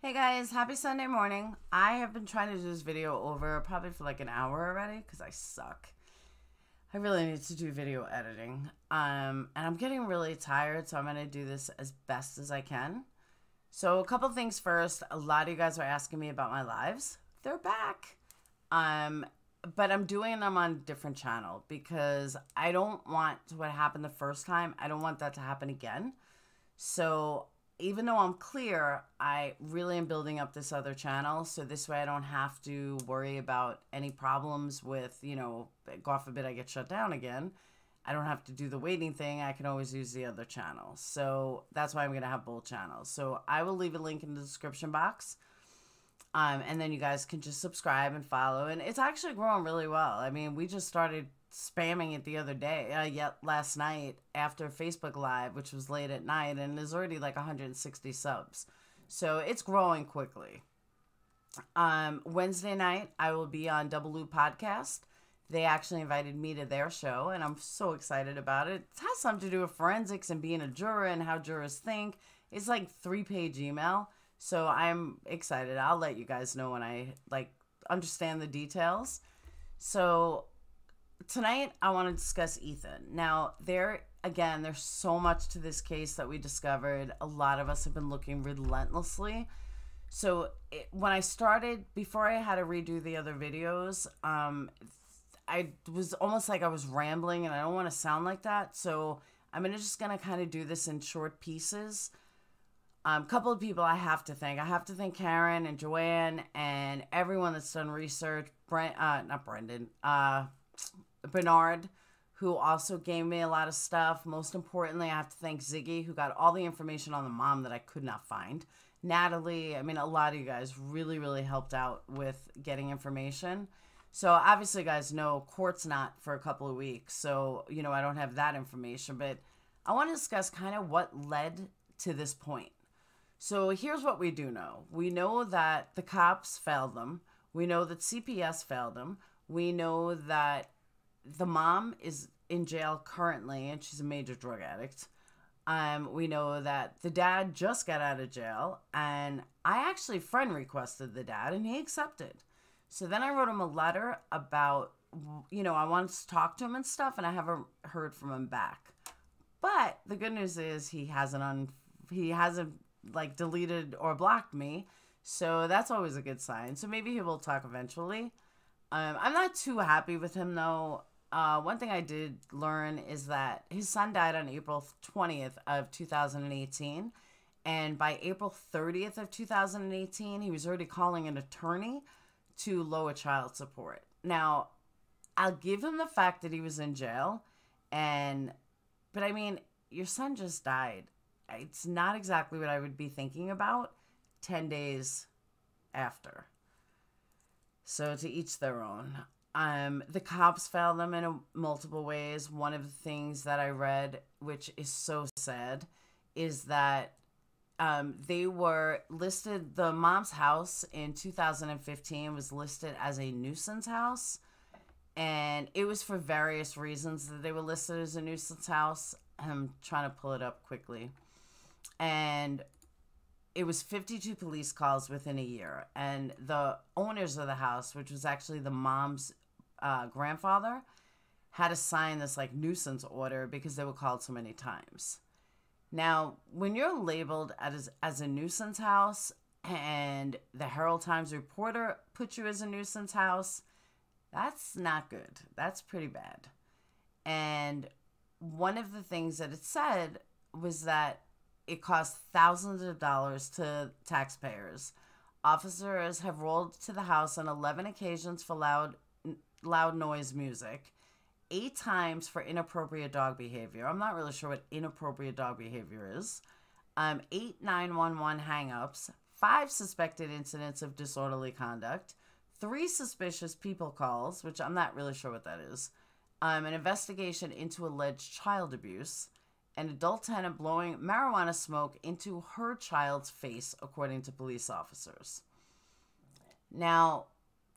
Hey guys, happy Sunday morning. I have been trying to do this video over probably for like an hour already because I suck. I really need to do video editing. And I'm getting really tired, so I'm going to do this as best as I can. So a couple things first. A lot of you guys are asking me about my lives. They're back. But I'm doing them on a different channel because I don't want what happened the first time. I don't want that to happen again. So even though I'm clear, I really am building up this other channel. So this way I don't have to worry about any problems with, God forbid I get shut down again. I don't have to do the waiting thing. I can always use the other channel. So that's why I'm going to have both channels. So I will leave a link in the description box. And then you guys can just subscribe and follow. And it's actually growing really well. I mean, we just started spamming it the other day, last night after Facebook Live, which was late at night, and there's already like 160 subs. So it's growing quickly. Wednesday night, I will be on Double Loop Podcast. They actually invited me to their show, and I'm so excited about it. It has something to do with forensics and being a juror and how jurors think. It's like 3-page email. So I'm excited. I'll let you guys know when I understand the details. So tonight I want to discuss Ethan. Now there's so much to this case that we discovered. A lot of us have been looking relentlessly. So when I started, before I had to redo the other videos, I was almost like I was rambling, and I don't want to sound like that. So I'm just going to kind of do this in short pieces. Couple of people I have to thank. I have to thank Karen and Joanne and everyone that's done research. Bernard, who also gave me a lot of stuff. Most importantly, I have to thank Ziggy, who got all the information on the mom that I could not find. Natalie, I mean, a lot of you guys really, really helped out with getting information. So obviously, you guys know court's not for a couple of weeks. So, I don't have that information. But I want to discuss kind of what led to this point. So here's what we do know. We know that the cops failed them. We know that CPS failed them. We know that the mom is in jail currently, and she's a major drug addict. We know that the dad just got out of jail, and I actually friend requested the dad, and he accepted. So then I wrote him a letter about, I wanted to talk to him and stuff, and I haven't heard from him back. But the good news is he hasn't deleted or blocked me, so that's always a good sign. So maybe he will talk eventually. I'm not too happy with him though. One thing I did learn is that his son died on April 20th of 2018, and by April 30th of 2018 he was already calling an attorney to lower child support. Now I'll give him the fact that he was in jail, but I mean, your son just died. It's not exactly what I would be thinking about 10 days after. So to each their own. The cops failed them in multiple ways. One of the things that I read, which is so sad, is that they were listed, the mom's house in 2015 was listed as a nuisance house. And it was for various reasons that they were listed as a nuisance house. I'm trying to pull it up quickly. And it was 52 police calls within a year. And the owners of the house, which was actually the mom's grandfather, had to sign this nuisance order because they were called so many times. Now, when you're labeled as a nuisance house and the Herald Times reporter put you as a nuisance house, that's not good. That's pretty bad. And one of the things that it said was that it cost thousands of dollars to taxpayers. Officers have rolled to the house on 11 occasions for loud noise music, 8 times for inappropriate dog behavior. I'm not really sure what inappropriate dog behavior is. 8 911 hang-ups, 5 suspected incidents of disorderly conduct, 3 suspicious people calls, which I'm not really sure what that is, an investigation into alleged child abuse, an adult tenant blowing marijuana smoke into her child's face, according to police officers. Now,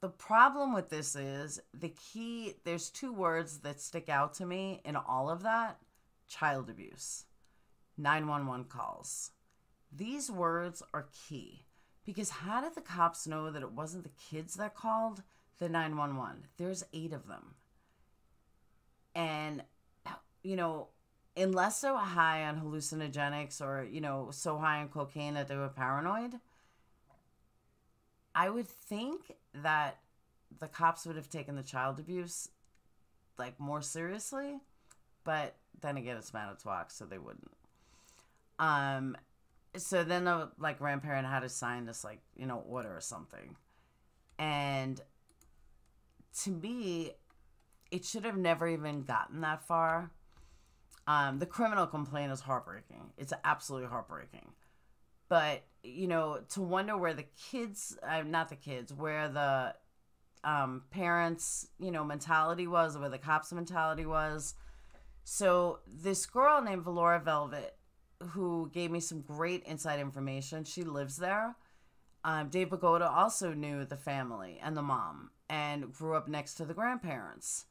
the problem with this is there's 2 words that stick out to me in all of that: child abuse, 911 calls. These words are key Because how did the cops know that it wasn't the kids that called the 911? There's 8 of them. And, you know, unless they were high on hallucinogenics or, you know, so high on cocaine that they were paranoid, I would think that the cops would have taken the child abuse, like, more seriously. But then again, it's Manitowoc, so they wouldn't. So then the, like, grandparent had to sign this, like, you know, order or something. And to me, it should have never even gotten that far. The criminal complaint is heartbreaking. It's absolutely heartbreaking. But, you know, to wonder where the kids, not the kids, where the parents, you know, mentality was, or where the cops' mentality was. So this girl named Valora Velvet, who gave me some great inside information, she lives there. Dave Pagoda also knew the family and the mom and grew up next to the grandparents.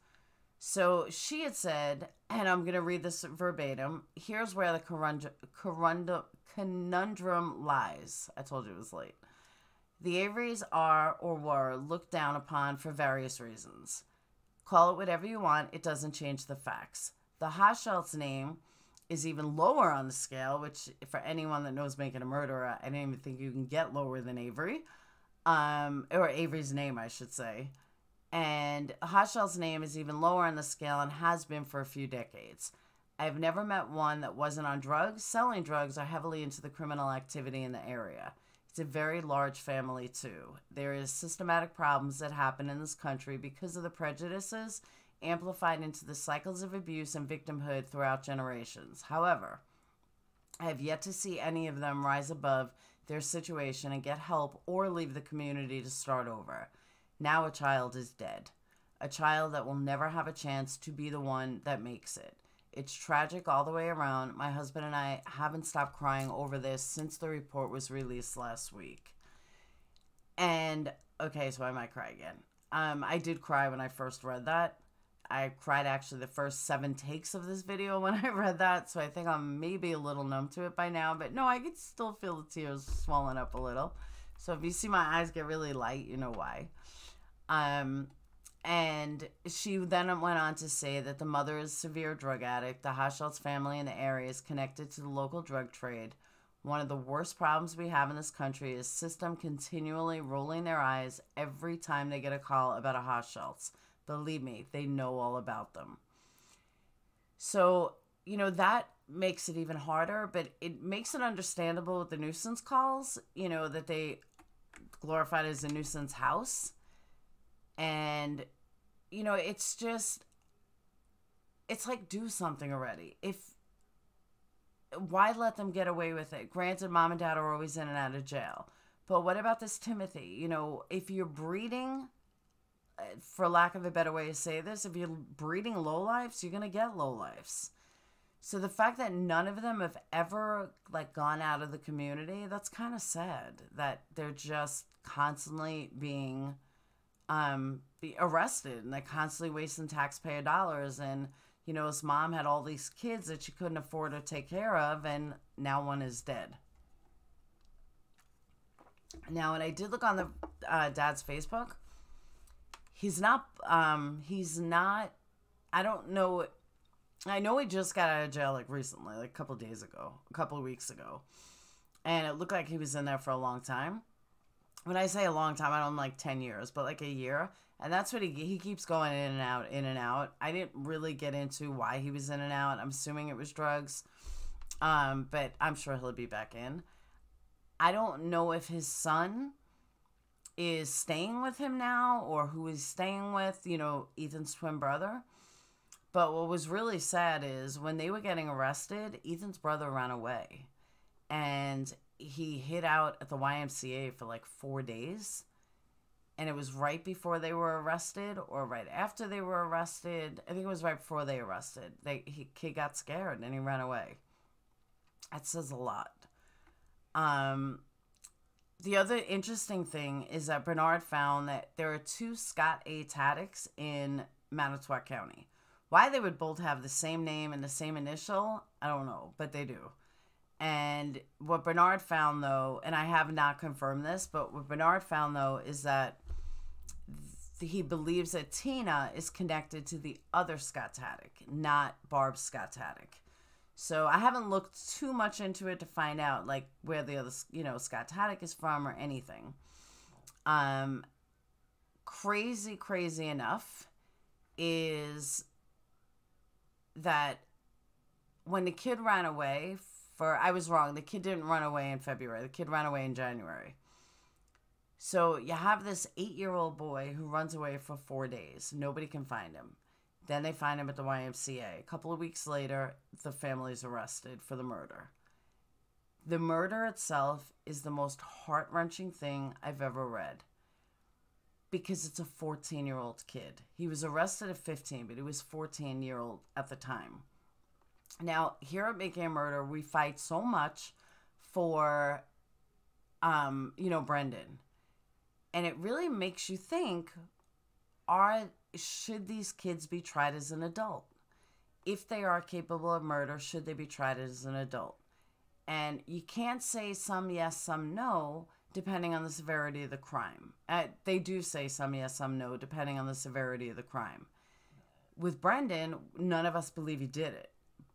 So she had said, and I'm going to read this verbatim, here's where the conundrum lies. I told you it was late. The Averys are or were looked down upon for various reasons. Call it whatever you want, it doesn't change the facts. The Hauschultz name is even lower on the scale, which for anyone that knows Making a Murderer, I didn't even think you can get lower than Avery. Or Avery's name, I should say. And Hauschultz's name is even lower on the scale and has been for a few decades. I've never met one that wasn't on drugs, selling drugs, or heavily into the criminal activity in the area. It's a very large family, too. There is systematic problems that happen in this country because of the prejudices amplified into the cycles of abuse and victimhood throughout generations. However, I have yet to see any of them rise above their situation and get help or leave the community to start over. Now a child is dead. A child that will never have a chance to be the one that makes it. It's tragic all the way around. My husband and I haven't stopped crying over this since the report was released last week. And, okay, so I might cry again. I did cry when I first read that. I cried actually the first 7 takes of this video when I read that, so I think I'm maybe a little numb to it by now. But no, I could still feel the tears swelling up a little. So if you see my eyes get really light, you know why. And she then went on to say that the mother is a severe drug addict. The Hauschultz family in the area is connected to the local drug trade. One of the worst problems we have in this country is system continually rolling their eyes every time they get a call about a Hauschultz. Believe me, they know all about them. So, you know, that makes it even harder, but it makes it understandable with the nuisance calls, you know, that they glorified as a nuisance house. And, you know, it's just, it's like, do something already. Why let them get away with it? Granted, mom and dad are always in and out of jail. But what about this Timothy? You know, if you're breeding, for lack of a better way to say this, if you're breeding lowlifes, you're going to get lowlifes. So the fact that none of them have ever, like, gone out of the community, that's kind of sad. That they're just constantly being arrested, and they're constantly wasting taxpayer dollars. And, you know, his mom had all these kids that she couldn't afford to take care of, and now one is dead. Now, when I did look on the dad's Facebook, he's not, I don't know, I know he just got out of jail, like, recently, like, a couple of weeks ago, and it looked like he was in there for a long time. When I say a long time, I don't like 10 years, but like a year. And that's what he keeps going in and out, in and out. I didn't really get into why he was in and out. I'm assuming it was drugs. But I'm sure he'll be back in. I don't know if his son is staying with him now or who he's staying with, you know, Ethan's twin brother. But what was really sad is when they were getting arrested, Ethan's brother ran away. And he hid out at the YMCA for like 4 days. And it was right before they were arrested or right after they were arrested. I think it was right before they arrested. He got scared and he ran away. That says a lot. The other interesting thing is that Bernard found that there are 2 Scott A. Taddicks in Manitowoc County. Why they would both have the same name and the same initial, I don't know, but they do. And what Bernard found, though, and I have not confirmed this, but what Bernard found, though, is that he believes that Tina is connected to the other Scott Taddick, not Barb Scott Taddick. So I haven't looked too much into it to find out, like, where the other, Scott Taddick is from or anything. Crazy enough is that when the kid ran away I was wrong. The kid didn't run away in February. The kid ran away in January. So you have this 8-year-old boy who runs away for 4 days. Nobody can find him. Then they find him at the YMCA. A couple of weeks later, the family's arrested for the murder. The murder itself is the most heart-wrenching thing I've ever read, because it's a 14-year-old kid. He was arrested at 15, but he was 14-year-old at the time. Now, here at Making a Murder, we fight so much for, Brendan. And it really makes you think, should these kids be tried as an adult? If they are capable of murder, should they be tried as an adult? And you can't say some yes, some no, depending on the severity of the crime. They do say some yes, some no, depending on the severity of the crime. With Brendan, none of us believe he did it.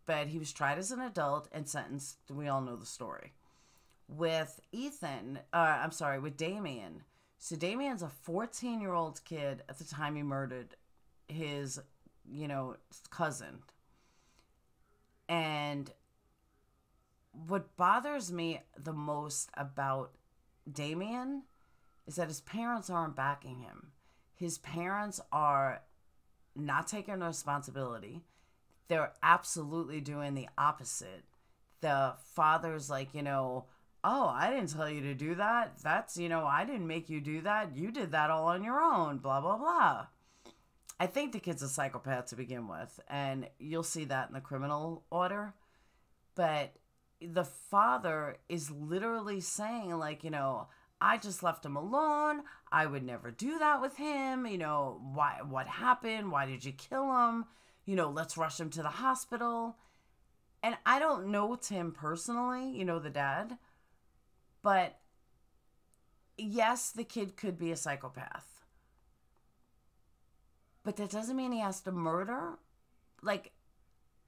But he was tried as an adult and sentenced. We all know the story. With with Damien. So Damien's a 14-year-old kid at the time he murdered his, cousin. And what bothers me the most about Damien is that his parents aren't backing him. His parents are not taking responsibility. They're absolutely doing the opposite. The father's like, oh, I didn't tell you to do that. That's, I didn't make you do that. You did that all on your own, blah, blah, blah. I think the kid's a psychopath to begin with, and you'll see that in the criminal order. But the father is literally saying, like, I just left him alone. I would never do that with him. What happened? Why did you kill him? Let's rush him to the hospital. And I don't know Tim personally, the dad. But yes, the kid could be a psychopath. But that doesn't mean he has to murder. Like,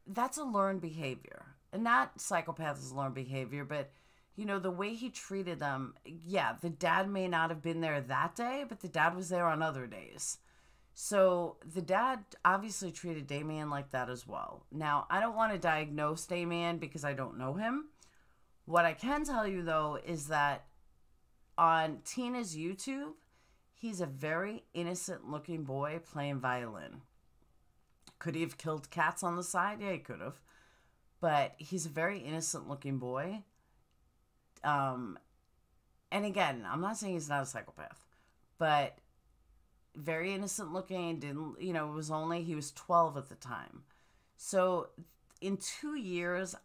that's a learned behavior. And that psychopath is learned behavior. But, the way he treated them, yeah, the dad may not have been there that day, but the dad was there on other days. So the dad obviously treated Damien like that as well. Now, I don't want to diagnose Damien because I don't know him. What I can tell you, though, is that on Tina's YouTube, he's a very innocent-looking boy playing violin. Could he have killed cats on the side? Yeah, he could have. But he's a very innocent-looking boy. And again, I'm not saying he's not a psychopath, but very innocent looking, didn't, he was 12 at the time. So in 2 years,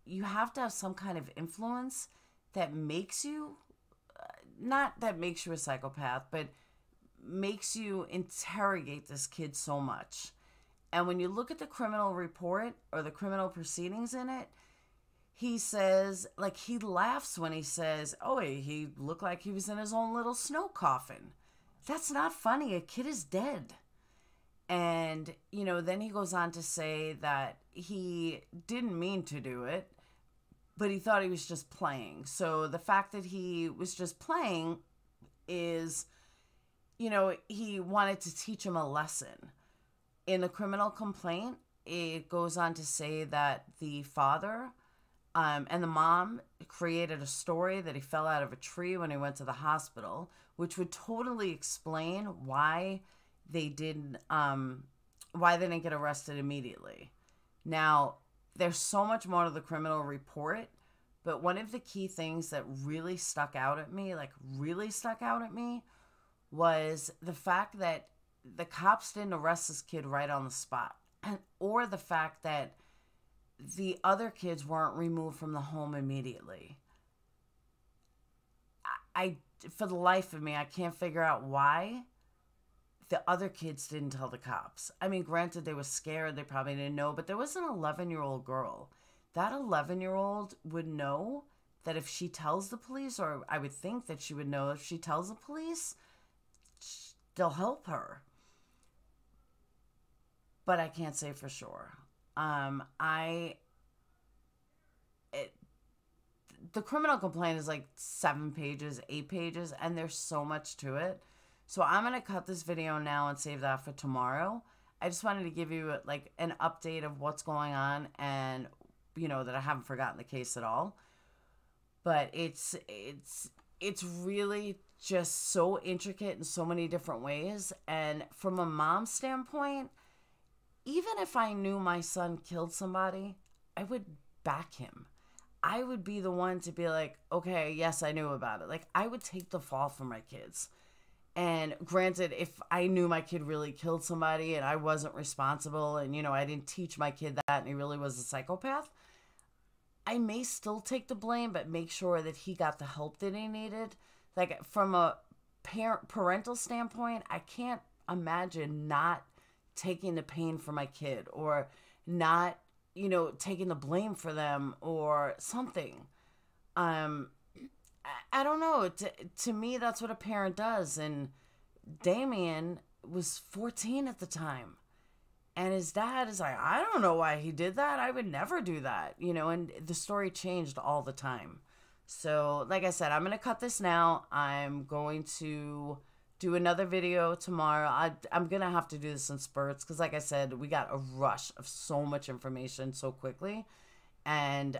you have to have some kind of influence that makes you, not that makes you a psychopath, but makes you interrogate this kid so much. And when you look at the criminal report or the criminal proceedings in it, he says, like, he laughs when he says, oh, he looked like he was in his own little snow coffin. That's not funny. A kid is dead. And, then he goes on to say that he didn't mean to do it, but he thought he was just playing. So the fact that he was just playing is, he wanted to teach him a lesson. In the criminal complaint, it goes on to say that the father and the mom created a story that he fell out of a tree when he went to the hospital, which would totally explain why they didn't get arrested immediately. Now, there's so much more to the criminal report, but one of the key things that really stuck out at me, was the fact that the cops didn't arrest this kid right on the spot, or the fact that the other kids weren't removed from the home immediately. I for the life of me, I can't figure out why the other kids didn't tell the cops. I mean, granted, they were scared. They probably didn't know. But there was an 11-year-old girl that 11-year-old would know that if she tells the police, or I would think that she would know if she tells the police, they'll help her. But I can't say for sure. The criminal complaint is like 7 pages, 8 pages, and there's so much to it. So I'm going to cut this video now and save that for tomorrow. I just wanted to give you like an update of what's going on, and that I haven't forgotten the case at all. But it's really just so intricate in so many different ways. And from a mom's standpoint, even if I knew my son killed somebody, I would back him. I would be the one to be like, okay, yes, I knew about it. Like, I would take the fall for my kids. And granted, if I knew my kid really killed somebody and I wasn't responsible and, I didn't teach my kid that and he really was a psychopath, I may still take the blame, but make sure that he got the help that he needed. Like, from a parental standpoint, I can't imagine not taking the pain for my kid, or not, taking the blame for them or something. I don't know. To me, that's what a parent does. And Damien was 14 at the time. And his dad is like, I don't know why he did that. I would never do that. And the story changed all the time. So, like I said, I'm going to cut this now. I'm going to do another video tomorrow. I'm going to have to do this in spurts because, like I said, we got a rush of so much information so quickly. And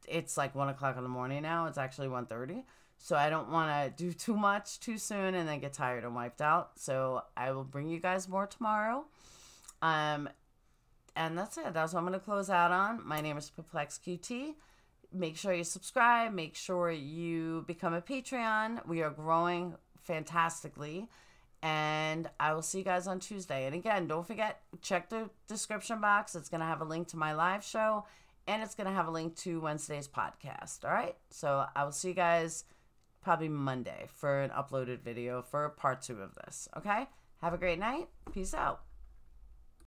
it's like 1 o'clock in the morning now. It's actually 1:30. So I don't want to do too much too soon and then get tired and wiped out. So I will bring you guys more tomorrow. And that's it. That's what I'm going to close out on. My name is PURPLEXEDQT. Make sure you subscribe. Make sure you become a Patreon. We are growing fantastically. And I will see you guys on Tuesday. And again, don't forget, check the description box. It's going to have a link to my live show. And it's going to have a link to Wednesday's podcast. All right? So I will see you guys probably Monday for an uploaded video for part 2 of this. Okay? Have a great night. Peace out.